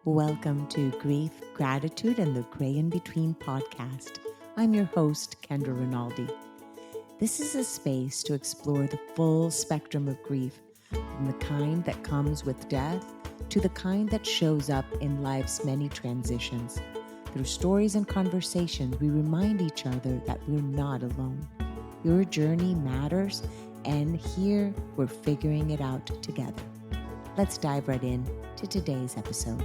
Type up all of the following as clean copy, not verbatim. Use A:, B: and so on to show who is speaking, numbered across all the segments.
A: Welcome to Grief, Gratitude, and the Gray in Between podcast. I'm your host, Kendra Rinaldi. This is a space to explore the full spectrum of grief, from the kind that comes with death to the kind that shows up in life's many transitions. Through stories and conversations, we remind each other that we're not alone. Your journey matters, and here we're figuring it out together. Let's dive right in to today's episode.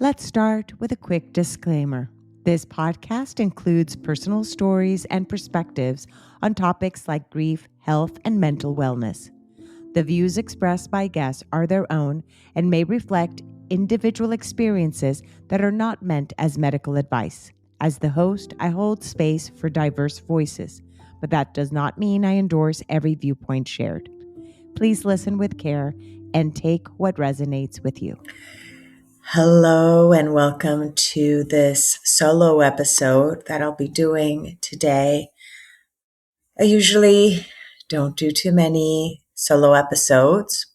A: Let's start with a quick disclaimer. This podcast includes personal stories and perspectives on topics like grief, health, and mental wellness. The views expressed by guests are their own and may reflect individual experiences that are not meant as medical advice. As the host, I hold space for diverse voices, but that does not mean I endorse every viewpoint shared. Please listen with care and take what resonates with you. Hello and welcome to this solo episode that I'll be doing today. I usually don't do too many solo episodes,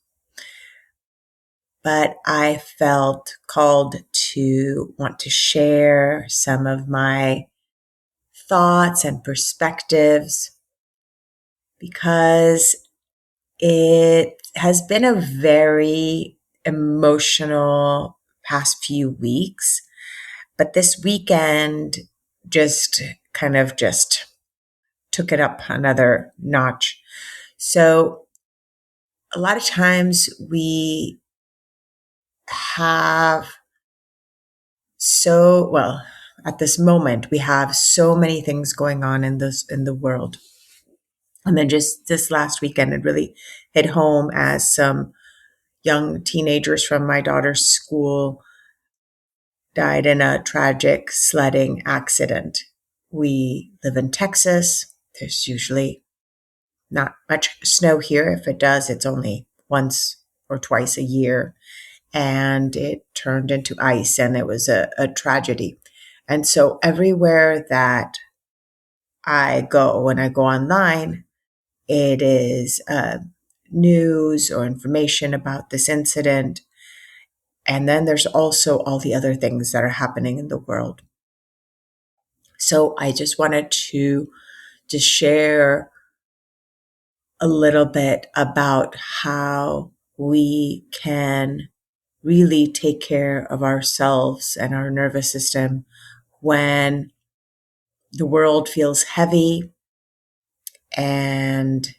A: but I felt called to want to share some of my thoughts and perspectives because it has been a very emotional past few weeks, but this weekend just took it up another notch. So a lot of times we have at this moment we have so many things going on in the world. And then just this last weekend it really hit home as some young teenagers from my daughter's school died in a tragic sledding accident. We live in Texas. There's usually not much snow here. If it does, it's only once or twice a year. And it turned into ice, and it was a tragedy. And so everywhere that I go, when I go online, it is news or information about this incident. And then there's also all the other things that are happening in the world. So I just wanted to just share a little bit about how we can really take care of ourselves and our nervous system when the world feels heavy and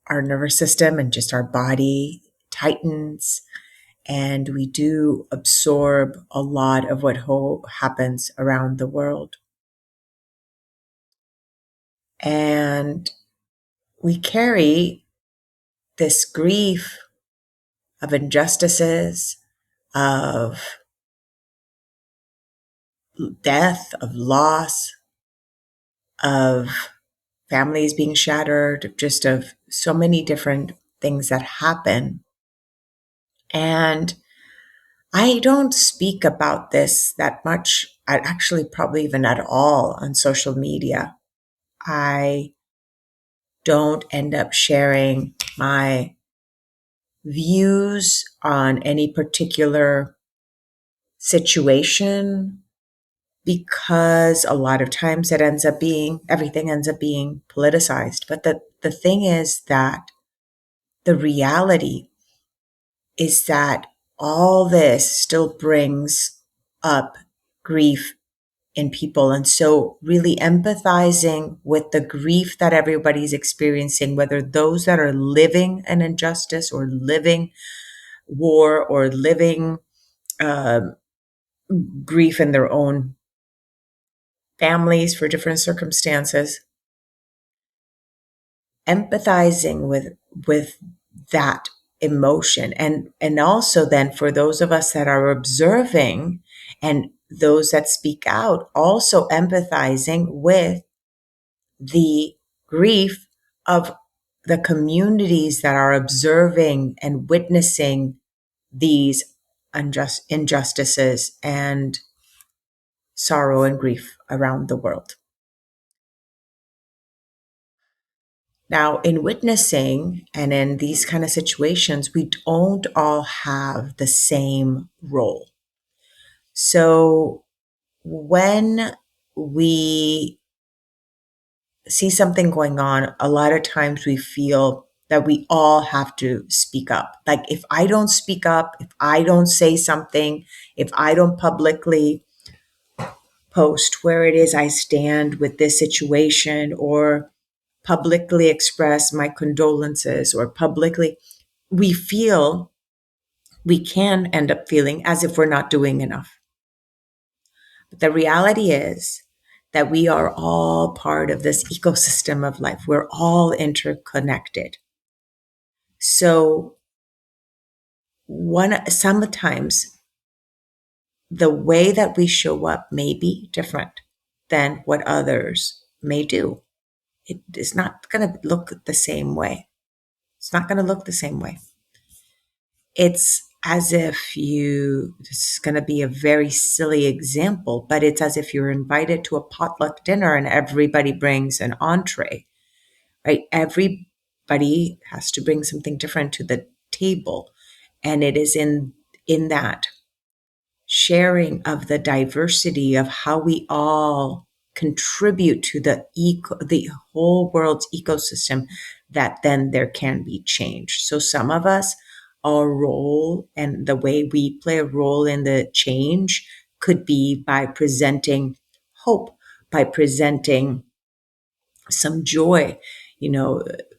A: our nervous system and just our body tightens, and we do absorb a lot of what happens around the world. And we carry this grief of injustices, of death, of loss, of families being shattered, just of so many different things that happen. And I don't speak about this that much, actually probably even at all on social media. I don't end up sharing my views on any particular situation because a lot of times everything ends up being politicized. But the thing is that the reality is that all this still brings up grief in people. And so really empathizing with the grief that everybody's experiencing, whether those that are living an injustice or living war or living grief in their own families for different circumstances, empathizing with that emotion. And also then for those of us that are observing and those that speak out, also empathizing with the grief of the communities that are observing and witnessing these injustices and sorrow and grief around the world. Now, in witnessing and in these kind of situations, we don't all have the same role. So when we see something going on, a lot of times we feel that we all have to speak up. Like, if I don't speak up, if I don't say something, if I don't publicly post where it is I stand with this situation, or publicly express my condolences, or publicly, we feel, we can end up feeling as if we're not doing enough. But the reality is that we are all part of this ecosystem of life. We're all interconnected. So sometimes the way that we show up may be different than what others may do. It is not going to look the same way. It's not going to look the same way. It's as if this is going to be a very silly example, but it's as if you're invited to a potluck dinner and everybody brings an entree, right? Everybody has to bring something different to the table. And it is in that sharing of the diversity of how we all contribute to the whole world's ecosystem, that then there can be change. So some of us, our role and the way we play a role in the change could be by presenting hope, by presenting some joy.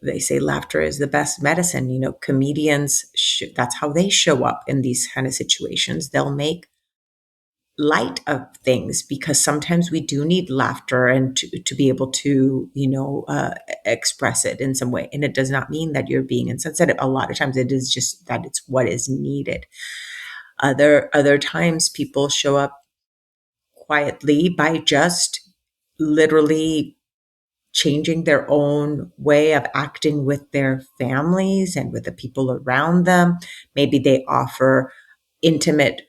A: They say laughter is the best medicine. Comedians, that's how they show up in these kind of situations. They'll make light of things, because sometimes we do need laughter and to be able to express it in some way. And it does not mean that you're being insensitive. A lot of times it is just that it's what is needed. Other times people show up quietly by just literally changing their own way of acting with their families and with the people around them. Maybe they offer intimate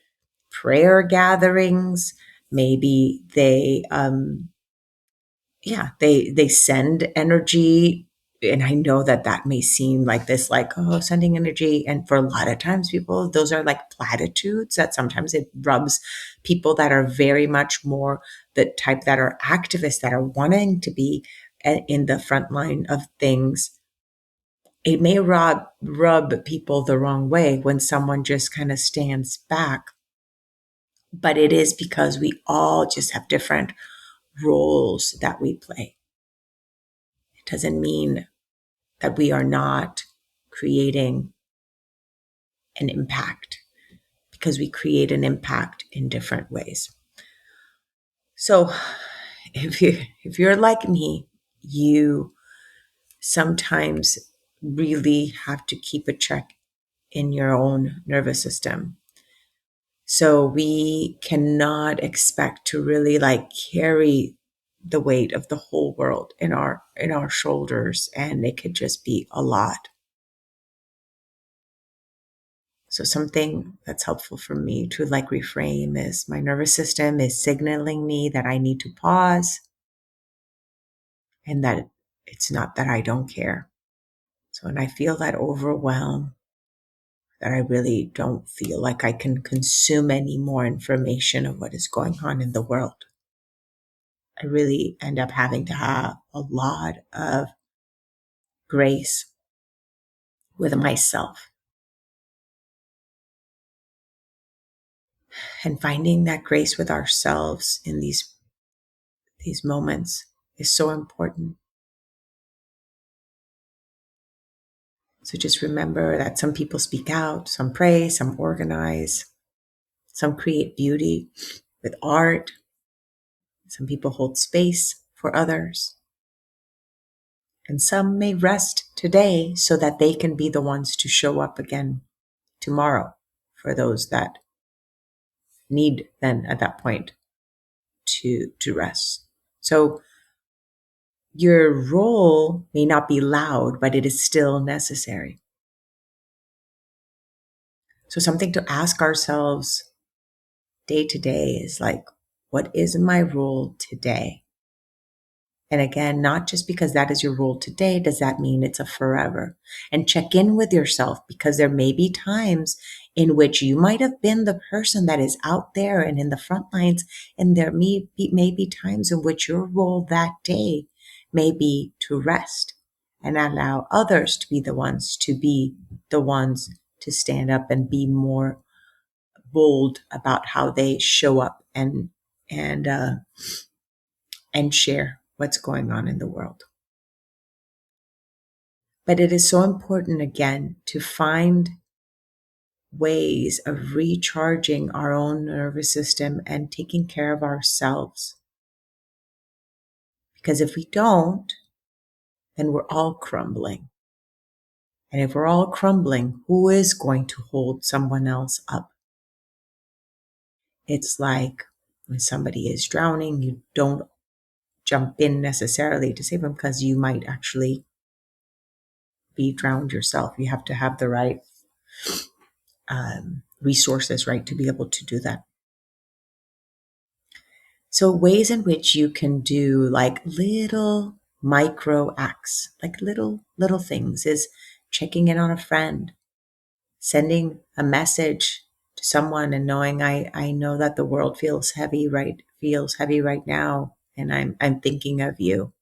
A: prayer gatherings. Maybe they send energy. And I know that may seem like this, like, oh, sending energy. And for a lot of times people, those are like platitudes that sometimes it rubs people that are very much more the type that are activists, that are wanting to be in the front line of things. It may rub people the wrong way when someone just kind of stands back. But it is because we all just have different roles that we play. It doesn't mean that we are not creating an impact, because we create an impact in different ways. So if you're like me, you sometimes really have to keep a check in your own nervous system. So we cannot expect to really carry the weight of the whole world in our shoulders, and it could just be a lot. So something that's helpful for me to reframe is my nervous system is signaling me that I need to pause, and that it's not that I don't care. So when I feel that overwhelm, that I really don't feel like I can consume any more information of what is going on in the world, I really end up having to have a lot of grace with myself. And finding that grace with ourselves in these moments is so important. So just remember that some people speak out, some pray, some organize, some create beauty with art, some people hold space for others, and some may rest today so that they can be the ones to show up again tomorrow for those that need then at that point to rest. So your role may not be loud, but it is still necessary. So something to ask ourselves day to day is What is my role today? And again, not just because that is your role today, does that mean it's a forever? And check in with yourself, because there may be times in which you might have been the person that is out there and in the front lines. And there may be times in which your role that day may be to rest and allow others to be the ones to stand up and be more bold about how they show up and and share what's going on in the world. But it is so important, again, to find ways of recharging our own nervous system and taking care of ourselves. Because if we don't, then we're all crumbling. And if we're all crumbling, who is going to hold someone else up? It's like when somebody is drowning, you don't jump in necessarily to save them, because you might actually be drowned yourself. You have to have the right resources, right, to be able to do that. So ways in which you can do like little micro acts, like little things, is checking in on a friend, sending a message to someone and knowing I know that the world feels heavy right now, and I'm thinking of you.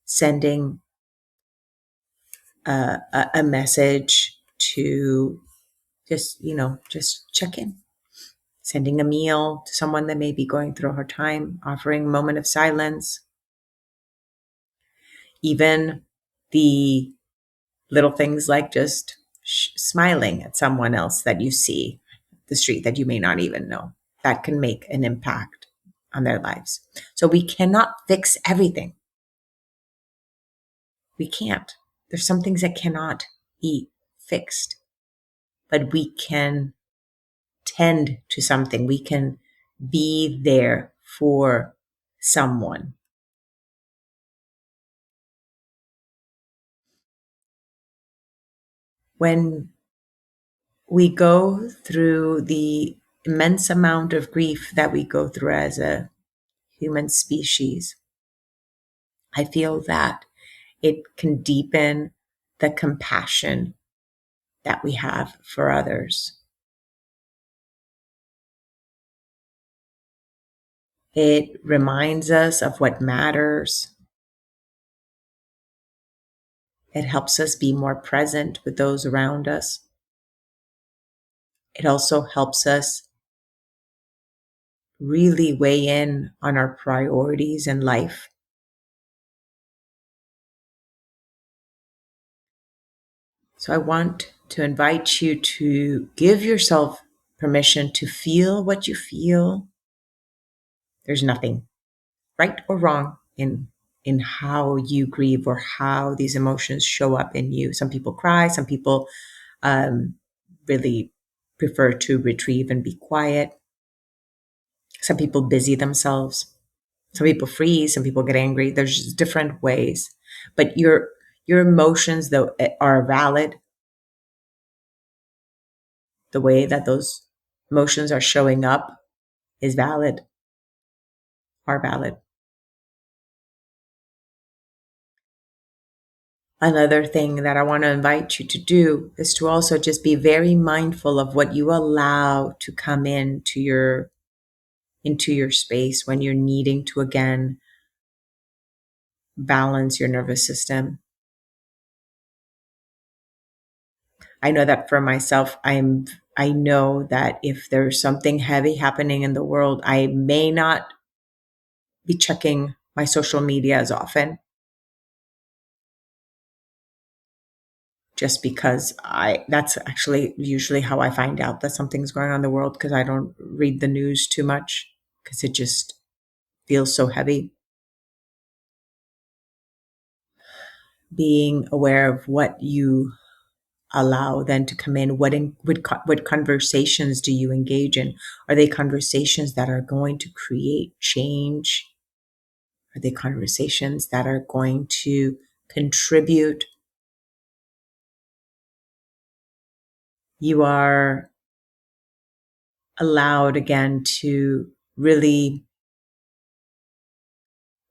A: Sending a message to just check in. Sending a meal to someone that may be going through a hard time, offering a moment of silence. Even the little things like just smiling at someone else that you see the street that you may not even know, that can make an impact on their lives. So we cannot fix everything. We can't. There's some things that cannot be fixed, but we can tend to something. We can be there for someone. When we go through the immense amount of grief that we go through as a human species, I feel that it can deepen the compassion that we have for others. It reminds us of what matters. It helps us be more present with those around us. It also helps us really weigh in on our priorities in life. So I want to invite you to give yourself permission to feel what you feel. There's nothing right or wrong in how you grieve or how these emotions show up in you. Some people cry, some people really prefer to retrieve and be quiet. Some people busy themselves. Some people freeze, some people get angry. There's just different ways. But your emotions, though, are valid. The way that those emotions are showing up is valid, are valid. Another thing that I want to invite you to do is to also just be very mindful of what you allow to come into your space when you're needing to, again, balance your nervous system. I know that for myself, I know that if there's something heavy happening in the world, I may not be checking my social media as often, just because that's actually usually how I find out that something's going on in the world, because I don't read the news too much, because it just feels so heavy. Being aware of what you allow then to come in. What conversations do you engage in? Are they conversations that are going to create change? Are they conversations that are going to contribute? You are allowed, again, to really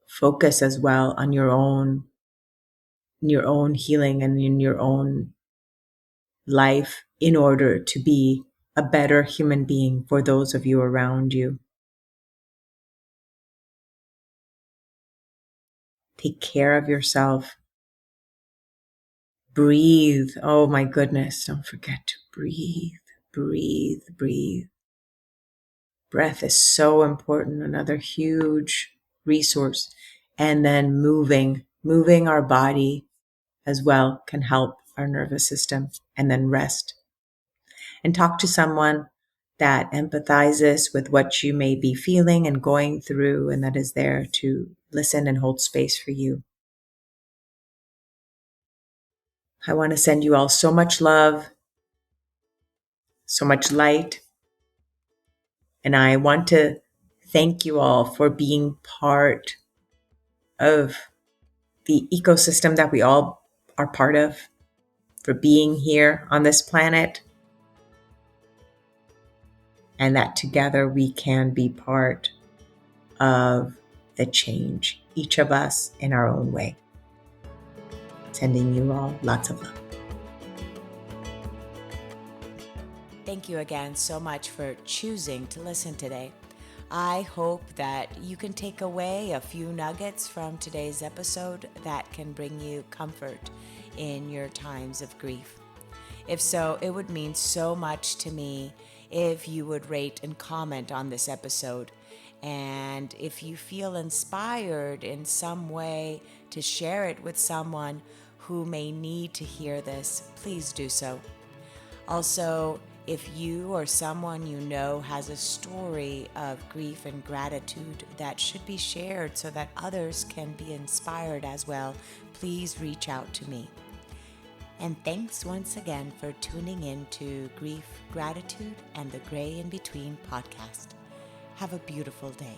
A: focus as well on your own healing and in your own life in order to be a better human being for those of you around you. Take care of yourself. Breathe. Oh my goodness. Don't forget to breathe, breathe, breathe. Breath is so important, another huge resource. And then moving our body as well can help our nervous system. And then rest. And talk to someone that empathizes with what you may be feeling and going through, and that is there to listen and hold space for you. I want to send you all so much love, so much light. And I want to thank you all for being part of the ecosystem that we all are part of, for being here on this planet, and that together we can be part of the change, each of us in our own way. Sending you all lots of love.
B: Thank you again so much for choosing to listen today. I hope that you can take away a few nuggets from today's episode that can bring you comfort in your times of grief. If so, it would mean so much to me if you would rate and comment on this episode. And if you feel inspired in some way to share it with someone who may need to hear this, please do so. Also, if you or someone you know has a story of grief and gratitude that should be shared so that others can be inspired as well, please reach out to me. And thanks once again for tuning in to Grief, Gratitude, and the Gray in Between podcast. Have a beautiful day.